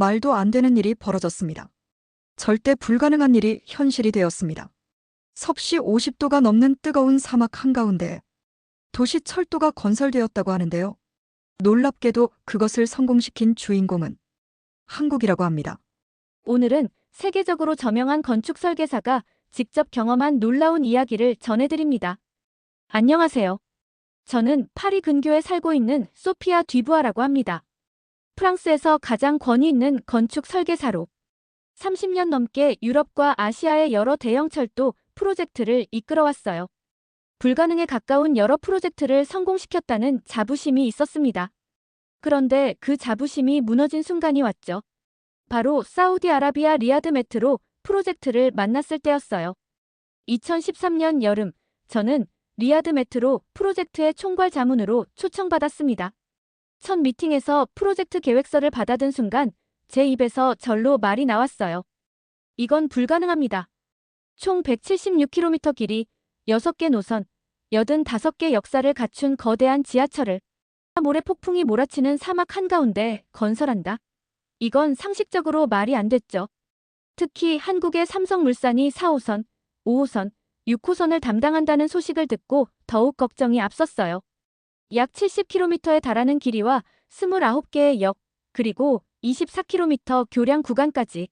말도 안 되는 일이 벌어졌습니다. 절대 불가능한 일이 현실이 되었습니다. 섭씨 50도가 넘는 뜨거운 사막 한가운데 도시 철도가 건설되었다고 하는데요. 놀랍게도 그것을 성공시킨 주인공은 한국이라고 합니다. 오늘은 세계적으로 저명한 건축 설계사가 직접 경험한 놀라운 이야기를 전해드립니다. 안녕하세요. 저는 파리 근교에 살고 있는 소피아 뒤부아라고 합니다. 프랑스에서 가장 권위 있는 건축 설계사로 30년 넘게 유럽과 아시아의 여러 대형 철도 프로젝트를 이끌어왔어요. 불가능에 가까운 여러 프로젝트를 성공시켰다는 자부심이 있었습니다. 그런데 그 자부심이 무너진 순간이 왔죠. 바로 사우디아라비아 리야드 메트로 프로젝트를 만났을 때였어요. 2013년 여름, 저는 리야드 메트로 프로젝트의 총괄 자문으로 초청받았습니다. 첫 미팅에서 프로젝트 계획서를 받아든 순간 제 입에서 절로 말이 나왔어요. 이건 불가능합니다. 총 176km 길이, 6개 노선, 85개 역사를 갖춘 거대한 지하철을 모래 폭풍이 몰아치는 사막 한가운데 건설한다. 이건 상식적으로 말이 안 됐죠. 특히 한국의 삼성물산이 4호선, 5호선, 6호선을 담당한다는 소식을 듣고 더욱 걱정이 앞섰어요. 약 70km에 달하는 길이와 29개의 역, 그리고 24km 교량 구간까지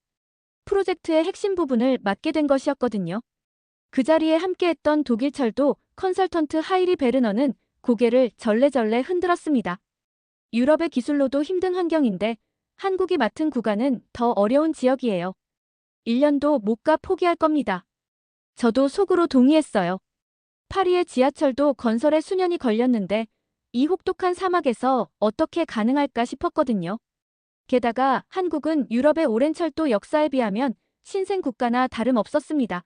프로젝트의 핵심 부분을 맡게 된 것이었거든요. 그 자리에 함께했던 독일철도 컨설턴트 하이리 베르너는 고개를 절레절레 흔들었습니다. 유럽의 기술로도 힘든 환경인데 한국이 맡은 구간은 더 어려운 지역이에요. 1년도 못 가 포기할 겁니다. 저도 속으로 동의했어요. 파리의 지하철도 건설에 수년이 걸렸는데 이 혹독한 사막에서 어떻게 가능할까 싶었거든요. 게다가 한국은 유럽의 오랜 철도 역사에 비하면 신생 국가나 다름없었습니다.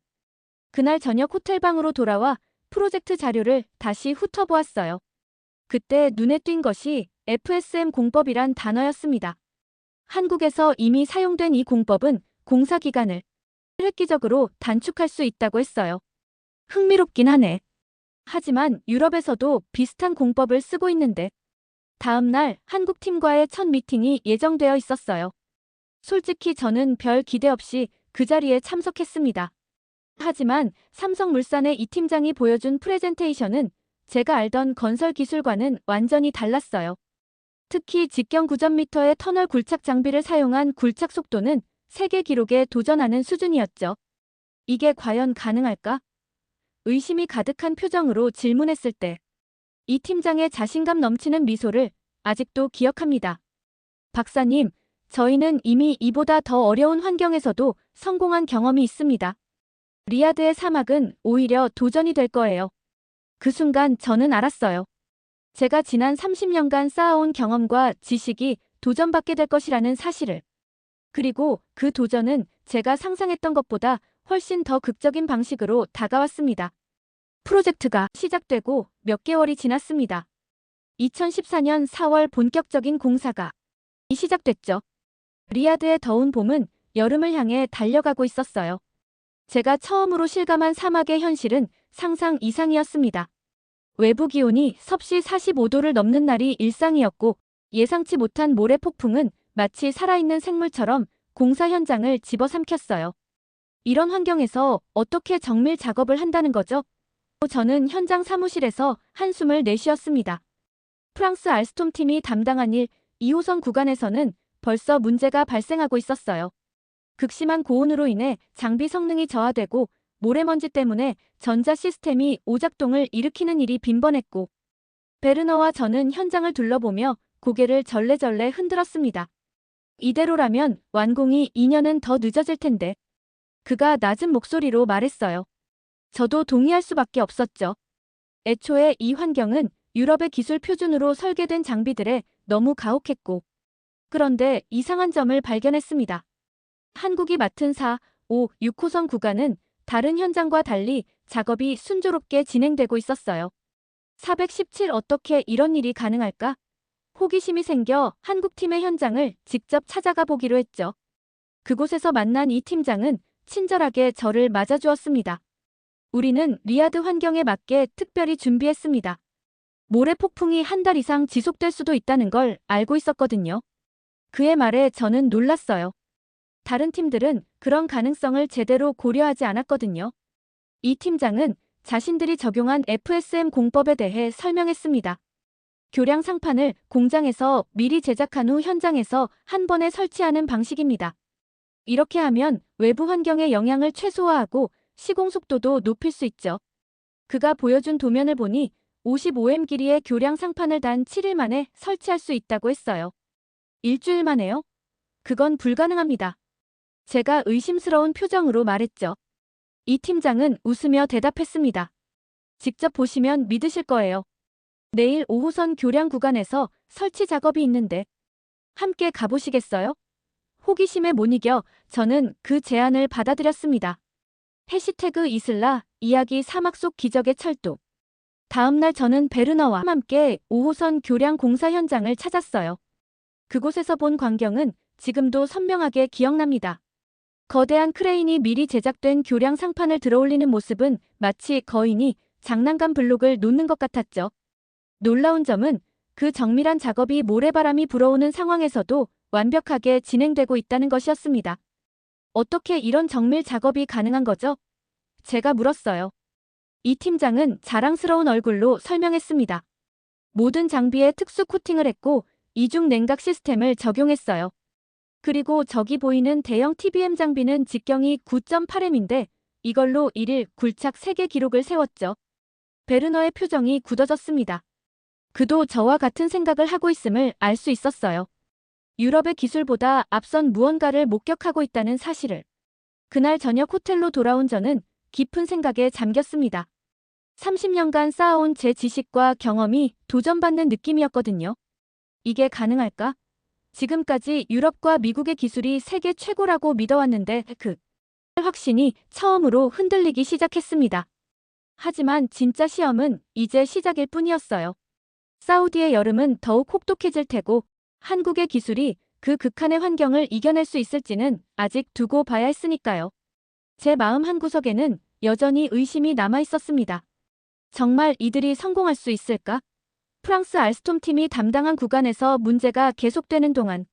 그날 저녁 호텔방으로 돌아와 프로젝트 자료를 다시 훑어보았어요. 그때 눈에 띈 것이 FSM 공법이란 단어였습니다. 한국에서 이미 사용된 이 공법은 공사 기간을 획기적으로 단축할 수 있다고 했어요. 흥미롭긴 하네. 하지만 유럽에서도 비슷한 공법을 쓰고 있는데 다음 날 한국 팀과의 첫 미팅이 예정되어 있었어요. 솔직히 저는 별 기대 없이 그 자리에 참석했습니다. 하지만 삼성물산의 이 팀장이 보여준 프레젠테이션은 제가 알던 건설 기술과는 완전히 달랐어요. 특히 직경 9.0m의 터널 굴착 장비를 사용한 굴착 속도는 세계 기록에 도전하는 수준이었죠. 이게 과연 가능할까? 의심이 가득한 표정으로 질문했을 때 이 팀장의 자신감 넘치는 미소를 아직도 기억합니다. 박사님, 저희는 이미 이보다 더 어려운 환경에서도 성공한 경험이 있습니다. 리야드의 사막은 오히려 도전이 될 거예요. 그 순간 저는 알았어요. 제가 지난 30년간 쌓아온 경험과 지식이 도전받게 될 것이라는 사실을. 그리고 그 도전은 제가 상상했던 것보다 훨씬 더 극적인 방식으로 다가왔습니다. 프로젝트가 시작되고 몇 개월이 지났습니다. 2014년 4월 본격적인 공사가 시작됐죠. 리야드의 더운 봄은 여름을 향해 달려가고 있었어요. 제가 처음으로 실감한 사막의 현실은 상상 이상이었습니다. 외부 기온이 섭씨 45도를 넘는 날이 일상이었고 예상치 못한 모래 폭풍은 마치 살아있는 생물처럼 공사 현장을 집어삼켰어요. 이런 환경에서 어떻게 정밀 작업을 한다는 거죠? 저는 현장 사무실에서 한숨을 내쉬었습니다. 프랑스 알스톰 팀이 담당한 2호선 구간에서는 벌써 문제가 발생하고 있었어요. 극심한 고온으로 인해 장비 성능이 저하되고 모래먼지 때문에 전자 시스템이 오작동을 일으키는 일이 빈번했고 베르너와 저는 현장을 둘러보며 고개를 절레절레 흔들었습니다. 이대로라면 완공이 2년은 더 늦어질 텐데. 그가 낮은 목소리로 말했어요. 저도 동의할 수밖에 없었죠. 애초에 이 환경은 유럽의 기술 표준으로 설계된 장비들에 너무 가혹했고 그런데 이상한 점을 발견했습니다. 한국이 맡은 4, 5, 6호선 구간은 다른 현장과 달리 작업이 순조롭게 진행되고 있었어요. 417 어떻게 이런 일이 가능할까? 호기심이 생겨 한국팀의 현장을 직접 찾아가 보기로 했죠. 그곳에서 만난 이 팀장은 친절하게 저를 맞아주었습니다. 우리는 리야드 환경에 맞게 특별히 준비했습니다. 모래 폭풍이 한 달 이상 지속될 수도 있다는 걸 알고 있었거든요. 그의 말에 저는 놀랐어요. 다른 팀들은 그런 가능성을 제대로 고려하지 않았거든요. 이 팀장은 자신들이 적용한 FSM 공법에 대해 설명했습니다. 교량 상판을 공장에서 미리 제작한 후 현장에서 한 번에 설치하는 방식입니다. 이렇게 하면 외부 환경의 영향을 최소화하고 시공 속도도 높일 수 있죠. 그가 보여준 도면을 보니 55M 길이의 교량 상판을 단 7일 만에 설치할 수 있다고 했어요. 일주일 만에요? 그건 불가능합니다. 제가 의심스러운 표정으로 말했죠. 이 팀장은 웃으며 대답했습니다. 직접 보시면 믿으실 거예요. 내일 5호선 교량 구간에서 설치 작업이 있는데 함께 가보시겠어요? 호기심에 못 이겨 저는 그 제안을 받아들였습니다. 해시태그 이슬라 이야기 사막 속 기적의 철도. 다음날 저는 베르너와 함께 5호선 교량 공사 현장을 찾았어요. 그곳에서 본 광경은 지금도 선명하게 기억납니다. 거대한 크레인이 미리 제작된 교량 상판을 들어올리는 모습은 마치 거인이 장난감 블록을 놓는 것 같았죠. 놀라운 점은 그 정밀한 작업이 모래바람이 불어오는 상황에서도 완벽하게 진행되고 있다는 것이었습니다. 어떻게 이런 정밀 작업이 가능한 거죠? 제가 물었어요. 이 팀장은 자랑스러운 얼굴로 설명했습니다. 모든 장비에 특수 코팅을 했고 이중 냉각 시스템을 적용했어요. 그리고 저기 보이는 대형 TBM 장비는 직경이 9.8M인데 이걸로 1일 굴착 3개 기록을 세웠죠. 베르너의 표정이 굳어졌습니다. 그도 저와 같은 생각을 하고 있음을 알 수 있었어요. 유럽의 기술보다 앞선 무언가를 목격하고 있다는 사실을. 그날 저녁 호텔로 돌아온 저는 깊은 생각에 잠겼습니다. 30년간 쌓아온 제 지식과 경험이 도전받는 느낌이었거든요. 이게 가능할까? 지금까지 유럽과 미국의 기술이 세계 최고라고 믿어왔는데 그 확신이 처음으로 흔들리기 시작했습니다. 하지만 진짜 시험은 이제 시작일 뿐이었어요. 사우디의 여름은 더욱 혹독해질 테고 한국의 기술이 그 극한의 환경을 이겨낼 수 있을지는 아직 두고 봐야 했으니까요. 제 마음 한구석에는 여전히 의심이 남아 있었습니다. 정말 이들이 성공할 수 있을까? 프랑스 알스톰 팀이 담당한 구간에서 문제가 계속되는 동안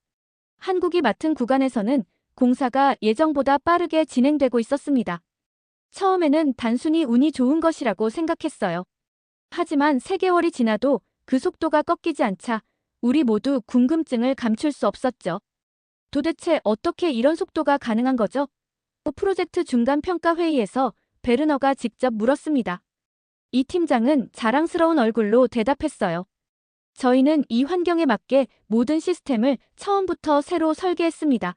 한국이 맡은 구간에서는 공사가 예정보다 빠르게 진행되고 있었습니다. 처음에는 단순히 운이 좋은 것이라고 생각했어요. 하지만 3개월이 지나도 그 속도가 꺾이지 않자 우리 모두 궁금증을 감출 수 없었죠. 도대체 어떻게 이런 속도가 가능한 거죠? 프로젝트 중간 평가 회의에서 베르너가 직접 물었습니다. 이 팀장은 자랑스러운 얼굴로 대답했어요. 저희는 이 환경에 맞게 모든 시스템을 처음부터 새로 설계했습니다.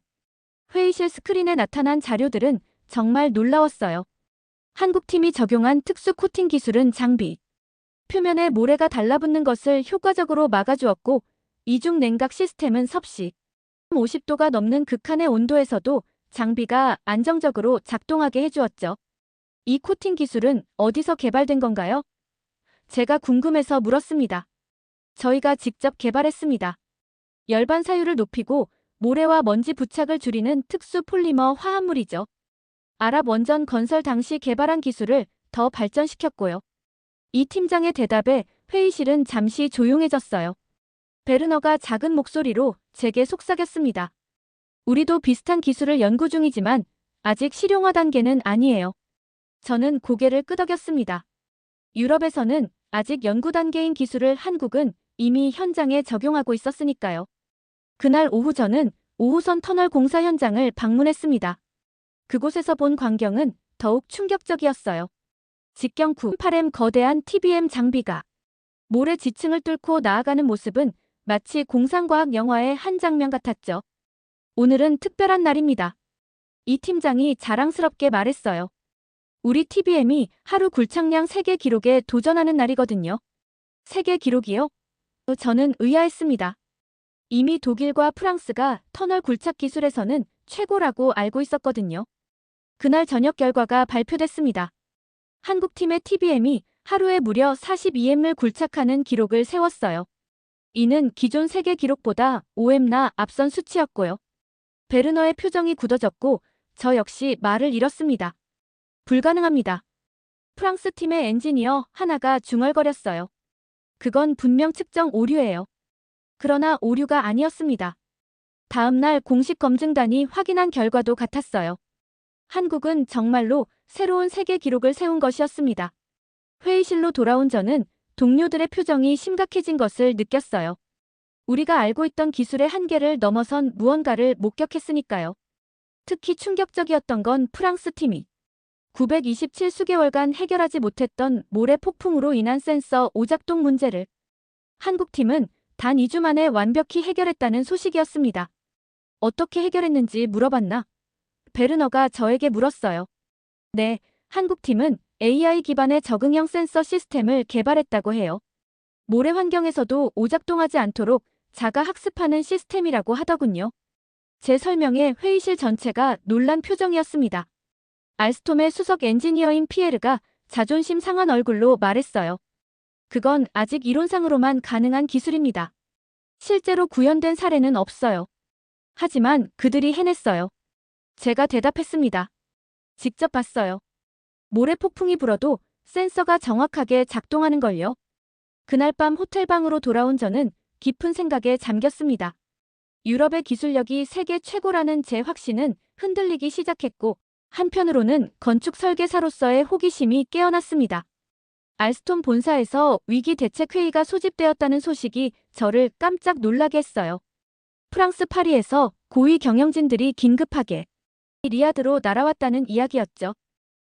회의실 스크린에 나타난 자료들은 정말 놀라웠어요. 한국팀이 적용한 특수 코팅 기술은 장비. 표면에 모래가 달라붙는 것을 효과적으로 막아주었고 이중 냉각 시스템은 섭씨 50도가 넘는 극한의 온도에서도 장비가 안정적으로 작동하게 해주었죠. 이 코팅 기술은 어디서 개발된 건가요? 제가 궁금해서 물었습니다. 저희가 직접 개발했습니다. 열반 사유를 높이고 모래와 먼지 부착을 줄이는 특수 폴리머 화합물이죠. 아랍 원전 건설 당시 개발한 기술을 더 발전시켰고요. 이 팀장의 대답에 회의실은 잠시 조용해졌어요. 베르너가 작은 목소리로 제게 속삭였습니다. 우리도 비슷한 기술을 연구 중이지만 아직 실용화 단계는 아니에요. 저는 고개를 끄덕였습니다. 유럽에서는 아직 연구 단계인 기술을 한국은 이미 현장에 적용하고 있었으니까요. 그날 오후 저는 5호선 터널 공사 현장을 방문했습니다. 그곳에서 본 광경은 더욱 충격적이었어요. 직경 9.8M 거대한 TBM 장비가 모래 지층을 뚫고 나아가는 모습은 마치 공상과학 영화의 한 장면 같았죠. 오늘은 특별한 날입니다. 이 팀장이 자랑스럽게 말했어요. 우리 TBM이 하루 굴착량 세계 기록에 도전하는 날이거든요. 세계 기록이요? 저는 의아했습니다. 이미 독일과 프랑스가 터널 굴착 기술에서는 최고라고 알고 있었거든요. 그날 저녁 결과가 발표됐습니다. 한국팀의 TBM이 하루에 무려 42M을 굴착하는 기록을 세웠어요. 이는 기존 세계 기록보다 5M나 앞선 수치였고요. 베르너의 표정이 굳어졌고 저 역시 말을 잃었습니다. 불가능합니다. 프랑스 팀의 엔지니어 하나가 중얼거렸어요. 그건 분명 측정 오류예요. 그러나 오류가 아니었습니다. 다음 날 공식 검증단이 확인한 결과도 같았어요. 한국은 정말로 새로운 세계 기록을 세운 것이었습니다. 회의실로 돌아온 저는 동료들의 표정이 심각해진 것을 느꼈어요. 우리가 알고 있던 기술의 한계를 넘어선 무언가를 목격했으니까요. 특히 충격적이었던 건 프랑스 팀이 927수개월간 해결하지 못했던 모래 폭풍으로 인한 센서 오작동 문제를 한국 팀은 단 2주 만에 완벽히 해결했다는 소식이었습니다. 어떻게 해결했는지 물어봤나? 베르너가 저에게 물었어요. 네, 한국 팀은 AI 기반의 적응형 센서 시스템을 개발했다고 해요. 모래 환경에서도 오작동하지 않도록 자가 학습하는 시스템이라고 하더군요. 제 설명에 회의실 전체가 놀란 표정이었습니다. 알스톰의 수석 엔지니어인 피에르가 자존심 상한 얼굴로 말했어요. 그건 아직 이론상으로만 가능한 기술입니다. 실제로 구현된 사례는 없어요. 하지만 그들이 해냈어요. 제가 대답했습니다. 직접 봤어요. 모래 폭풍이 불어도 센서가 정확하게 작동하는 걸요. 그날 밤 호텔방으로 돌아온 저는 깊은 생각에 잠겼습니다. 유럽의 기술력이 세계 최고라는 제 확신은 흔들리기 시작했고, 한편으로는 건축 설계사로서의 호기심이 깨어났습니다. 알스톰 본사에서 위기 대책 회의가 소집되었다는 소식이 저를 깜짝 놀라게 했어요. 프랑스 파리에서 고위 경영진들이 긴급하게 리야드로 날아왔다는 이야기였죠.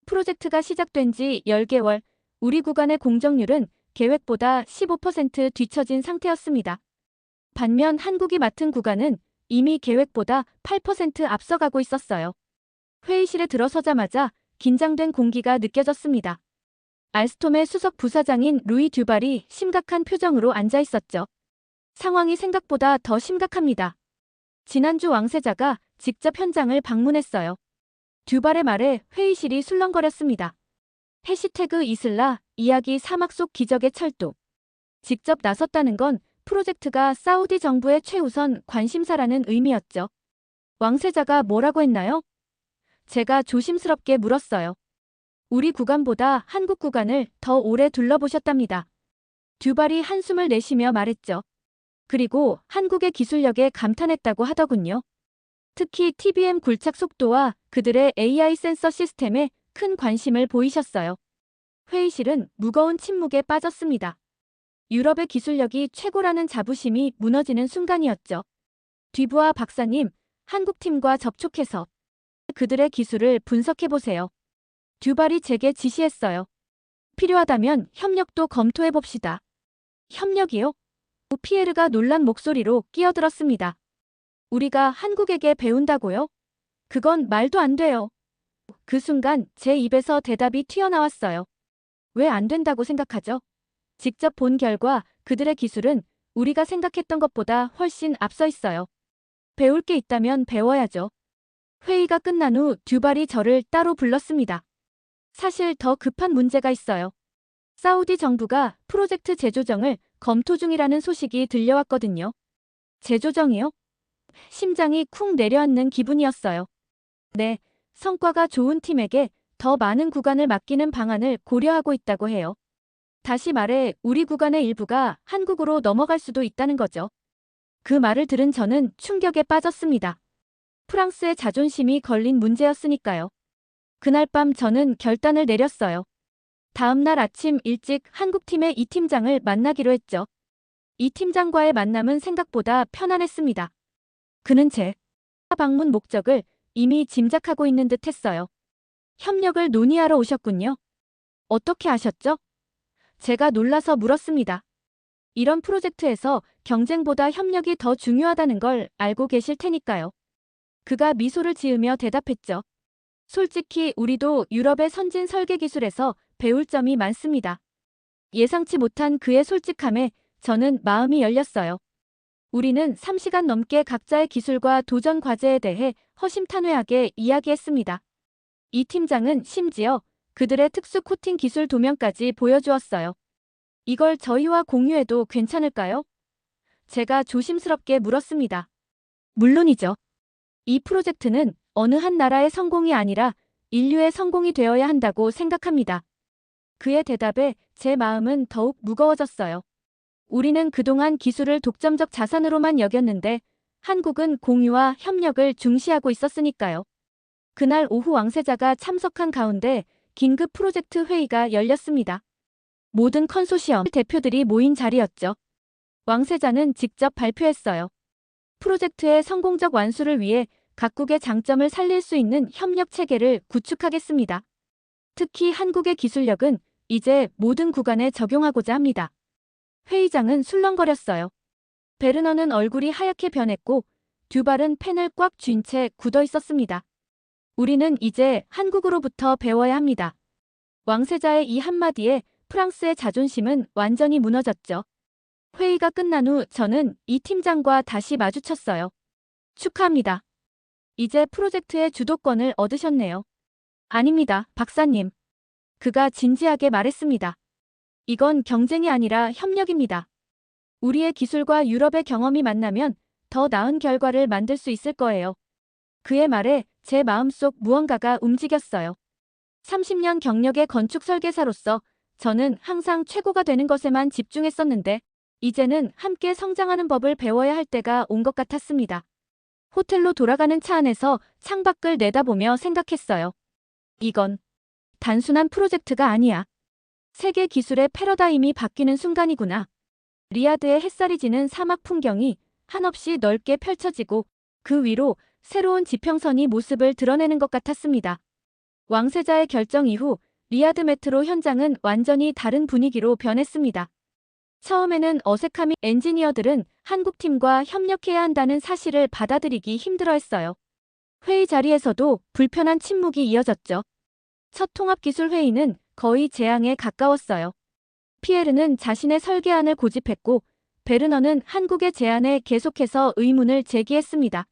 프로젝트가 시작된 지 10개월, 우리 구간의 공정률은 계획보다 15% 뒤처진 상태였습니다. 반면 한국이 맡은 구간은 이미 계획보다 8% 앞서가고 있었어요. 회의실에 들어서자마자 긴장된 공기가 느껴졌습니다. 알스톰의 수석 부사장인 루이 듀발이 심각한 표정으로 앉아 있었죠. 상황이 생각보다 더 심각합니다. 지난주 왕세자가 직접 현장을 방문했어요. 듀발의 말에 회의실이 술렁거렸습니다. 해시태그 이슬라, 이야기 사막 속 기적의 철도. 직접 나섰다는 건 프로젝트가 사우디 정부의 최우선 관심사라는 의미였죠. 왕세자가 뭐라고 했나요? 제가 조심스럽게 물었어요. 우리 구간보다 한국 구간을 더 오래 둘러보셨답니다. 듀발이 한숨을 내쉬며 말했죠. 그리고 한국의 기술력에 감탄했다고 하더군요. 특히 TBM 굴착 속도와 그들의 AI 센서 시스템에 큰 관심을 보이셨어요. 회의실은 무거운 침묵에 빠졌습니다. 유럽의 기술력이 최고라는 자부심이 무너지는 순간이었죠. 듀부아 박사님, 한국팀과 접촉해서 그들의 기술을 분석해보세요. 듀발이 제게 지시했어요. 필요하다면 협력도 검토해봅시다. 협력이요? 피에르가 놀란 목소리로 끼어들었습니다. 우리가 한국에게 배운다고요? 그건 말도 안 돼요. 그 순간 제 입에서 대답이 튀어나왔어요. 왜 안 된다고 생각하죠? 직접 본 결과 그들의 기술은 우리가 생각했던 것보다 훨씬 앞서 있어요. 배울 게 있다면 배워야죠. 회의가 끝난 후 듀발이 저를 따로 불렀습니다. 사실 더 급한 문제가 있어요. 사우디 정부가 프로젝트 재조정을 검토 중이라는 소식이 들려왔거든요. 재조정이요? 심장이 쿵 내려앉는 기분이었어요. 네, 성과가 좋은 팀에게 더 많은 구간을 맡기는 방안을 고려하고 있다고 해요. 다시 말해 우리 구간의 일부가 한국으로 넘어갈 수도 있다는 거죠. 그 말을 들은 저는 충격에 빠졌습니다. 프랑스의 자존심이 걸린 문제였으니까요. 그날 밤 저는 결단을 내렸어요. 다음 날 아침 일찍 한국팀의 이 팀장을 만나기로 했죠. 이 팀장과의 만남은 생각보다 편안했습니다. 그는 제 방문 목적을 이미 짐작하고 있는 듯 했어요. 협력을 논의하러 오셨군요. 어떻게 아셨죠? 제가 놀라서 물었습니다. 이런 프로젝트에서 경쟁보다 협력이 더 중요하다는 걸 알고 계실 테니까요. 그가 미소를 지으며 대답했죠. 솔직히 우리도 유럽의 선진 설계 기술에서 배울 점이 많습니다. 예상치 못한 그의 솔직함에 저는 마음이 열렸어요. 우리는 3시간 넘게 각자의 기술과 도전 과제에 대해 허심탄회하게 이야기했습니다. 이 팀장은 심지어 그들의 특수 코팅 기술 도면까지 보여주었어요. 이걸 저희와 공유해도 괜찮을까요? 제가 조심스럽게 물었습니다. 물론이죠. 이 프로젝트는 어느 한 나라의 성공이 아니라 인류의 성공이 되어야 한다고 생각합니다. 그의 대답에 제 마음은 더욱 무거워졌어요. 우리는 그동안 기술을 독점적 자산으로만 여겼는데 한국은 공유와 협력을 중시하고 있었으니까요. 그날 오후 왕세자가 참석한 가운데 긴급 프로젝트 회의가 열렸습니다. 모든 컨소시엄 대표들이 모인 자리였죠. 왕세자는 직접 발표했어요. 프로젝트의 성공적 완수를 위해 각국의 장점을 살릴 수 있는 협력 체계를 구축하겠습니다. 특히 한국의 기술력은 이제 모든 구간에 적용하고자 합니다. 회의장은 술렁거렸어요. 베르너는 얼굴이 하얗게 변했고 듀발은 펜을 꽉 쥔 채 굳어 있었습니다. 우리는 이제 한국으로부터 배워야 합니다. 왕세자의 이 한마디에 프랑스의 자존심은 완전히 무너졌죠. 회의가 끝난 후 저는 이 팀장과 다시 마주쳤어요. 축하합니다. 이제 프로젝트의 주도권을 얻으셨네요. 아닙니다, 박사님. 그가 진지하게 말했습니다. 이건 경쟁이 아니라 협력입니다. 우리의 기술과 유럽의 경험이 만나면 더 나은 결과를 만들 수 있을 거예요. 그의 말에 제 마음속 무언가가 움직였어요. 30년 경력의 건축 설계사로서 저는 항상 최고가 되는 것에만 집중했었는데 이제는 함께 성장하는 법을 배워야 할 때가 온 것 같았습니다. 호텔로 돌아가는 차 안에서 창밖을 내다보며 생각했어요. 이건 단순한 프로젝트가 아니야. 세계 기술의 패러다임이 바뀌는 순간이구나. 리야드의 햇살이 지는 사막 풍경이 한없이 넓게 펼쳐지고 그 위로 새로운 지평선이 모습을 드러내는 것 같았습니다. 왕세자의 결정 이후 리야드 메트로 현장은 완전히 다른 분위기로 변했습니다. 처음에는 어색함이 엔지니어들은 한국팀과 협력해야 한다는 사실을 받아들이기 힘들어했어요. 회의 자리에서도 불편한 침묵이 이어졌죠. 첫 통합기술회의는 거의 재앙에 가까웠어요. 피에르는 자신의 설계안을 고집했고 베르너는 한국의 제안에 계속해서 의문을 제기했습니다.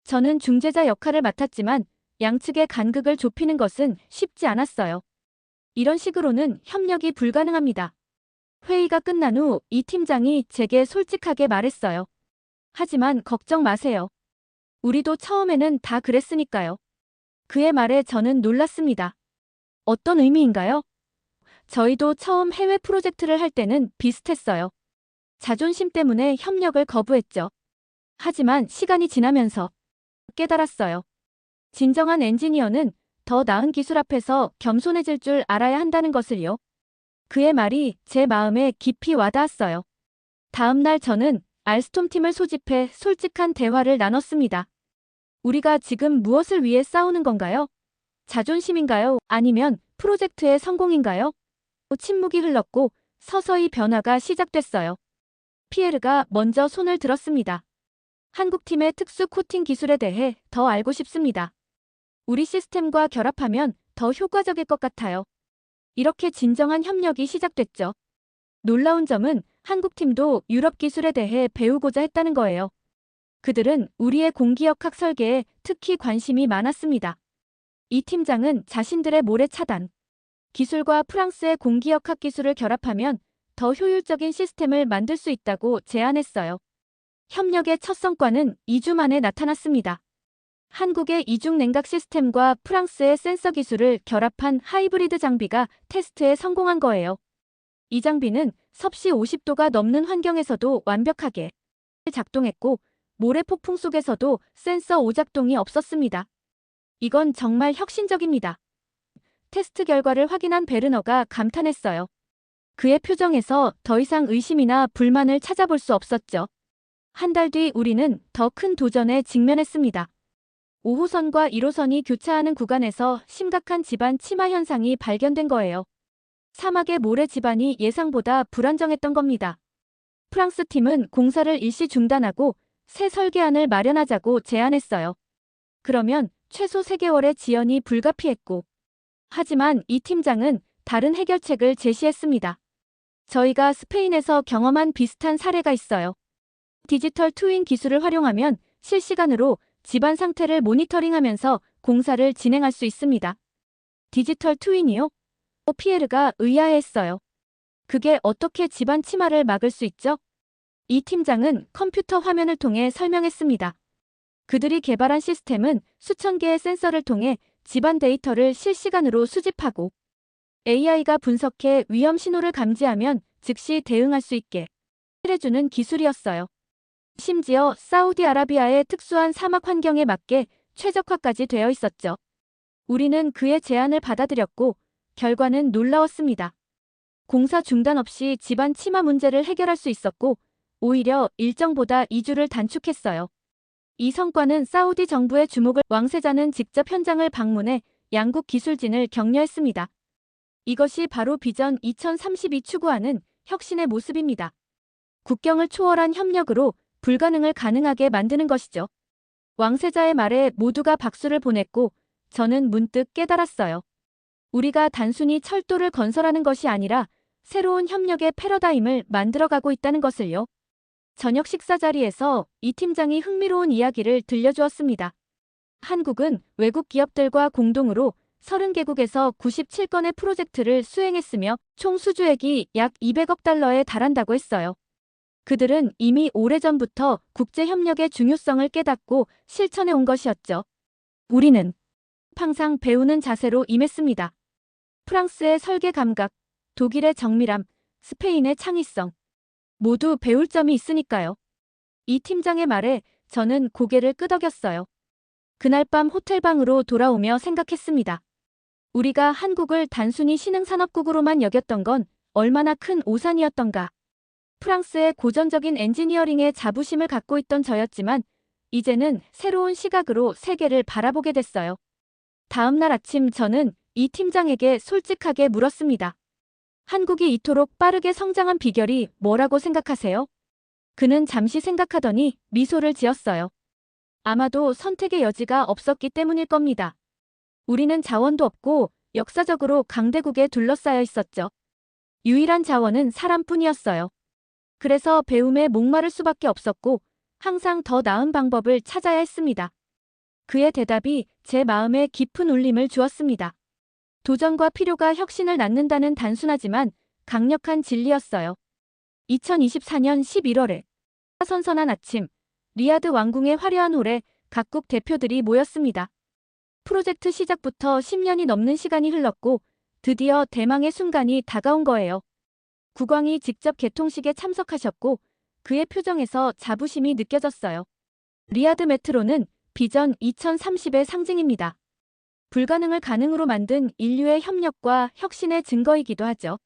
저는 중재자 역할을 맡았지만 양측의 간극을 좁히는 것은 쉽지 않았어요. 이런 식으로는 협력이 불가능합니다. 회의가 끝난 후 이 팀장이 제게 솔직하게 말했어요. 하지만 걱정 마세요. 우리도 처음에는 다 그랬으니까요. 그의 말에 저는 놀랐습니다. 어떤 의미인가요? 저희도 처음 해외 프로젝트를 할 때는 비슷했어요. 자존심 때문에 협력을 거부했죠. 하지만 시간이 지나면서 깨달았어요. 진정한 엔지니어는 더 나은 기술 앞에서 겸손해질 줄 알아야 한다는 것을요. 그의 말이 제 마음에 깊이 와닿았어요. 다음 날 저는 알스톰 팀을 소집해 솔직한 대화를 나눴습니다. 우리가 지금 무엇을 위해 싸우는 건가요? 자존심인가요? 아니면 프로젝트의 성공인가요? 침묵이 흘렀고 서서히 변화가 시작됐어요. 피에르가 먼저 손을 들었습니다. 한국팀의 특수 코팅 기술에 대해 더 알고 싶습니다. 우리 시스템과 결합하면 더 효과적일 것 같아요. 이렇게 진정한 협력이 시작됐죠. 놀라운 점은 한국팀도 유럽 기술에 대해 배우고자 했다는 거예요. 그들은 우리의 공기역학 설계에 특히 관심이 많았습니다. 이 팀장은 자신들의 모래 차단 기술과 프랑스의 공기역학 기술을 결합하면 더 효율적인 시스템을 만들 수 있다고 제안했어요. 협력의 첫 성과는 2주 만에 나타났습니다. 한국의 이중 냉각 시스템과 프랑스의 센서 기술을 결합한 하이브리드 장비가 테스트에 성공한 거예요. 이 장비는 섭씨 50도가 넘는 환경에서도 완벽하게 작동했고 모래 폭풍 속에서도 센서 오작동이 없었습니다. 이건 정말 혁신적입니다. 테스트 결과를 확인한 베르너가 감탄했어요. 그의 표정에서 더 이상 의심이나 불만을 찾아볼 수 없었죠. 한 달 뒤 우리는 더 큰 도전에 직면했습니다. 5호선과 1호선이 교차하는 구간에서 심각한 지반 침하 현상이 발견된 거예요. 사막의 모래 지반이 예상보다 불안정했던 겁니다. 프랑스 팀은 공사를 일시 중단하고 새 설계안을 마련하자고 제안했어요. 그러면 최소 3개월의 지연이 불가피했고 하지만 이 팀장은 다른 해결책을 제시했습니다. 저희가 스페인에서 경험한 비슷한 사례가 있어요. 디지털 트윈 기술을 활용하면 실시간으로 집안 상태를 모니터링하면서 공사를 진행할 수 있습니다. 디지털 트윈이요? 피에르가 의아해했어요. 그게 어떻게 집안 침하를 막을 수 있죠? 이 팀장은 컴퓨터 화면을 통해 설명했습니다. 그들이 개발한 시스템은 수천 개의 센서를 통해 집안 데이터를 실시간으로 수집하고 AI가 분석해 위험 신호를 감지하면 즉시 대응할 수 있게 해주는 기술이었어요. 심지어 사우디아라비아의 특수한 사막 환경에 맞게 최적화까지 되어 있었죠. 우리는 그의 제안을 받아들였고 결과는 놀라웠습니다. 공사 중단 없이 집안 치마 문제를 해결할 수 있었고 오히려 일정보다 2주를 단축했어요. 이 성과는 사우디 정부의 주목을 왕세자는 직접 현장을 방문해 양국 기술진을 격려했습니다. 이것이 바로 비전 2032 추구하는 혁신의 모습입니다. 국경을 초월한 협력으로 불가능을 가능하게 만드는 것이죠. 왕세자의 말에 모두가 박수를 보냈고 저는 문득 깨달았어요. 우리가 단순히 철도를 건설하는 것이 아니라 새로운 협력의 패러다임을 만들어가고 있다는 것을요. 저녁 식사 자리에서 이 팀장이 흥미로운 이야기를 들려주었습니다. 한국은 외국 기업들과 공동으로 30개국에서 97건의 프로젝트를 수행했으며 총 수주액이 약 200억 달러에 달한다고 했어요. 그들은 이미 오래전부터 국제협력의 중요성을 깨닫고 실천해 온 것이었죠. 우리는 항상 배우는 자세로 임했습니다. 프랑스의 설계 감각, 독일의 정밀함, 스페인의 창의성. 모두 배울 점이 있으니까요. 이 팀장의 말에 저는 고개를 끄덕였어요. 그날 밤 호텔방으로 돌아오며 생각했습니다. 우리가 한국을 단순히 신흥산업국으로만 여겼던 건 얼마나 큰 오산이었던가. 프랑스의 고전적인 엔지니어링에 자부심을 갖고 있던 저였지만 이제는 새로운 시각으로 세계를 바라보게 됐어요. 다음 날 아침 저는 이 팀장에게 솔직하게 물었습니다. 한국이 이토록 빠르게 성장한 비결이 뭐라고 생각하세요? 그는 잠시 생각하더니 미소를 지었어요. 아마도 선택의 여지가 없었기 때문일 겁니다. 우리는 자원도 없고 역사적으로 강대국에 둘러싸여 있었죠. 유일한 자원은 사람뿐이었어요. 그래서 배움에 목마를 수밖에 없었고 항상 더 나은 방법을 찾아야 했습니다. 그의 대답이 제 마음에 깊은 울림을 주었습니다. 도전과 필요가 혁신을 낳는다는 단순하지만 강력한 진리였어요. 2024년 11월에 선선한 아침, 리야드 왕궁의 화려한 홀에 각국 대표들이 모였습니다. 프로젝트 시작부터 10년이 넘는 시간이 흘렀고 드디어 대망의 순간이 다가온 거예요. 국왕이 직접 개통식에 참석하셨고 그의 표정에서 자부심이 느껴졌어요. 리야드 메트로는 비전 2030의 상징입니다. 불가능을 가능으로 만든 인류의 협력과 혁신의 증거이기도 하죠.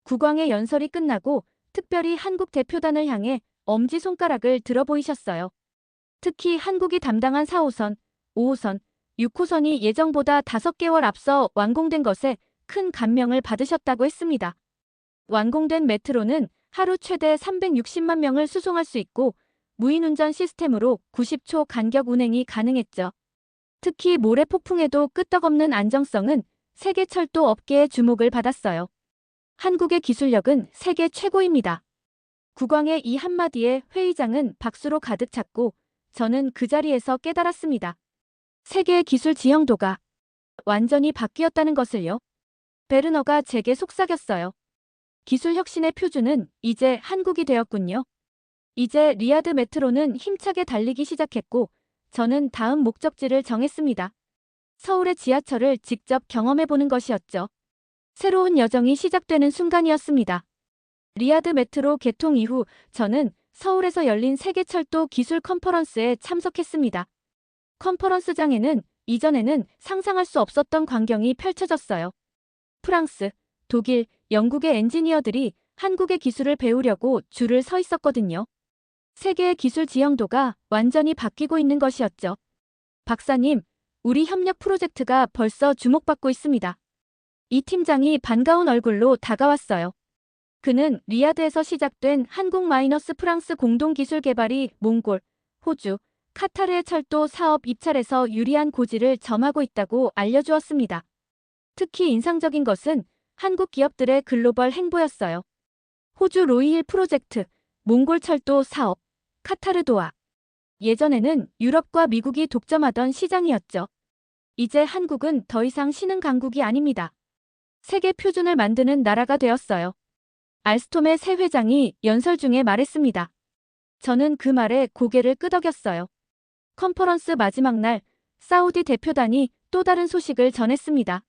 국왕의 연설이 끝나고 특별히 한국 대표단을 향해 엄지손가락을 들어 보이셨어요. 특히 한국이 담당한 4호선, 5호선, 6호선이 예정보다 5개월 앞서 완공된 것에 큰 감명을 받으셨다고 했습니다. 완공된 메트로는 하루 최대 360만 명을 수송할 수 있고 무인운전 시스템으로 90초 간격 운행이 가능했죠. 특히 모래 폭풍에도 끄떡없는 안정성은 세계 철도 업계의 주목을 받았어요. 한국의 기술력은 세계 최고입니다. 국왕의 이 한마디에 회의장은 박수로 가득 찼고 저는 그 자리에서 깨달았습니다. 세계의 기술 지형도가 완전히 바뀌었다는 것을요. 베르너가 제게 속삭였어요. 기술 혁신의 표준은 이제 한국이 되었군요. 이제 리야드 메트로는 힘차게 달리기 시작했고 저는 다음 목적지를 정했습니다. 서울의 지하철을 직접 경험해보는 것이었죠. 새로운 여정이 시작되는 순간이었습니다. 리야드 메트로 개통 이후 저는 서울에서 열린 세계철도 기술 컨퍼런스에 참석했습니다. 컨퍼런스장에는 이전에는 상상할 수 없었던 광경이 펼쳐졌어요. 프랑스, 독일, 영국의 엔지니어들이 한국의 기술을 배우려고 줄을 서 있었거든요. 세계의 기술 지형도가 완전히 바뀌고 있는 것이었죠. 박사님, 우리 협력 프로젝트가 벌써 주목받고 있습니다. 이 팀장이 반가운 얼굴로 다가왔어요. 그는 리야드에서 시작된 한국-프랑스 공동기술 개발이 몽골, 호주, 카타르의 철도 사업 입찰에서 유리한 고지를 점하고 있다고 알려주었습니다. 특히 인상적인 것은 한국 기업들의 글로벌 행보였어요. 호주 로이힐 프로젝트, 몽골 철도 사업, 카타르 도하. 예전에는 유럽과 미국이 독점하던 시장이었죠. 이제 한국은 더 이상 신흥 강국이 아닙니다. 세계 표준을 만드는 나라가 되었어요. 알스톰의 새 회장이 연설 중에 말했습니다. 저는 그 말에 고개를 끄덕였어요. 컨퍼런스 마지막 날, 사우디 대표단이 또 다른 소식을 전했습니다.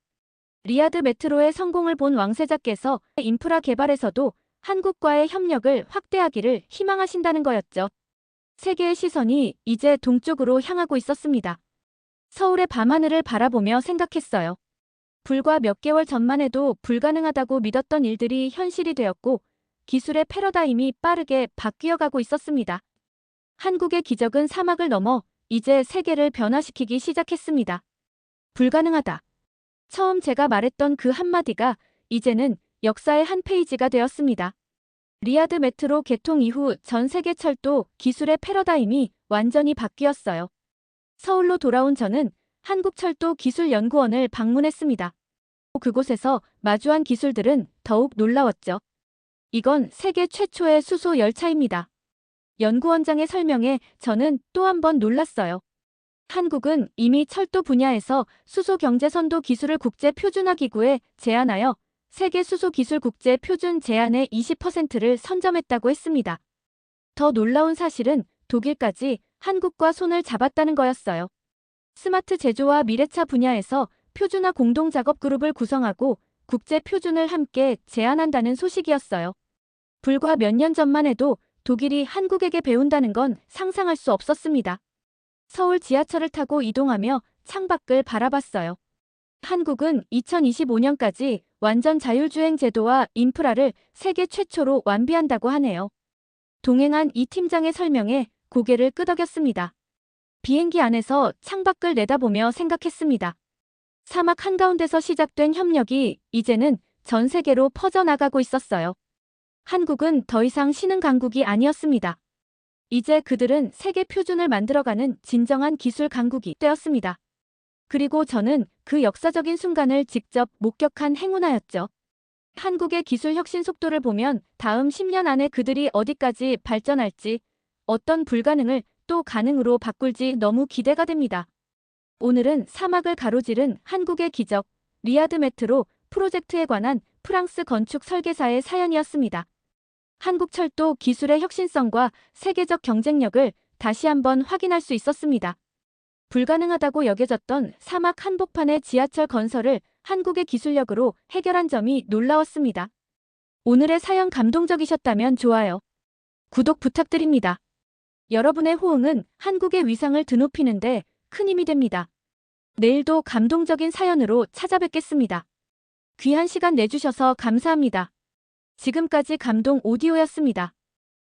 리야드 메트로의 성공을 본 왕세자께서 인프라 개발에서도 한국과의 협력을 확대하기를 희망하신다는 거였죠. 세계의 시선이 이제 동쪽으로 향하고 있었습니다. 서울의 밤하늘을 바라보며 생각했어요. 불과 몇 개월 전만 해도 불가능하다고 믿었던 일들이 현실이 되었고 기술의 패러다임이 빠르게 바뀌어가고 있었습니다. 한국의 기적은 사막을 넘어 이제 세계를 변화시키기 시작했습니다. 불가능하다. 처음 제가 말했던 그 한마디가 이제는 역사의 한 페이지가 되었습니다. 리야드 메트로 개통 이후 전 세계 철도 기술의 패러다임이 완전히 바뀌었어요. 서울로 돌아온 저는 한국철도기술연구원을 방문했습니다. 그곳에서 마주한 기술들은 더욱 놀라웠죠. 이건 세계 최초의 수소 열차입니다. 연구원장의 설명에 저는 또 한 번 놀랐어요. 한국은 이미 철도 분야에서 수소경제선도 기술을 국제표준화기구에 제안하여 세계 수소기술국제표준 제안의 20%를 선점했다고 했습니다. 더 놀라운 사실은 독일까지 한국과 손을 잡았다는 거였어요. 스마트 제조와 미래차 분야에서 표준화 공동작업그룹을 구성하고 국제표준을 함께 제안한다는 소식이었어요. 불과 몇 년 전만 해도 독일이 한국에게 배운다는 건 상상할 수 없었습니다. 서울 지하철을 타고 이동하며 창밖을 바라봤어요. 한국은 2025년까지 완전 자율주행 제도와 인프라를 세계 최초로 완비한다고 하네요. 동행한 이 팀장의 설명에 고개를 끄덕였습니다. 비행기 안에서 창밖을 내다보며 생각했습니다. 사막 한가운데서 시작된 협력이 이제는 전 세계로 퍼져나가고 있었어요. 한국은 더 이상 신흥 강국이 아니었습니다. 이제 그들은 세계 표준을 만들어가는 진정한 기술 강국이 되었습니다. 그리고 저는 그 역사적인 순간을 직접 목격한 행운아였죠. 한국의 기술 혁신 속도를 보면 다음 10년 안에 그들이 어디까지 발전할지, 어떤 불가능을 또 가능으로 바꿀지 너무 기대가 됩니다. 오늘은 사막을 가로지른 한국의 기적, 리야드 메트로 프로젝트에 관한 프랑스 건축 설계사의 사연이었습니다. 한국철도 기술의 혁신성과 세계적 경쟁력을 다시 한번 확인할 수 있었습니다. 불가능하다고 여겨졌던 사막 한복판의 지하철 건설을 한국의 기술력으로 해결한 점이 놀라웠습니다. 오늘의 사연 감동적이셨다면 좋아요, 구독 부탁드립니다. 여러분의 호응은 한국의 위상을 드높이는데 큰 힘이 됩니다. 내일도 감동적인 사연으로 찾아뵙겠습니다. 귀한 시간 내주셔서 감사합니다. 지금까지 감동 오디오였습니다.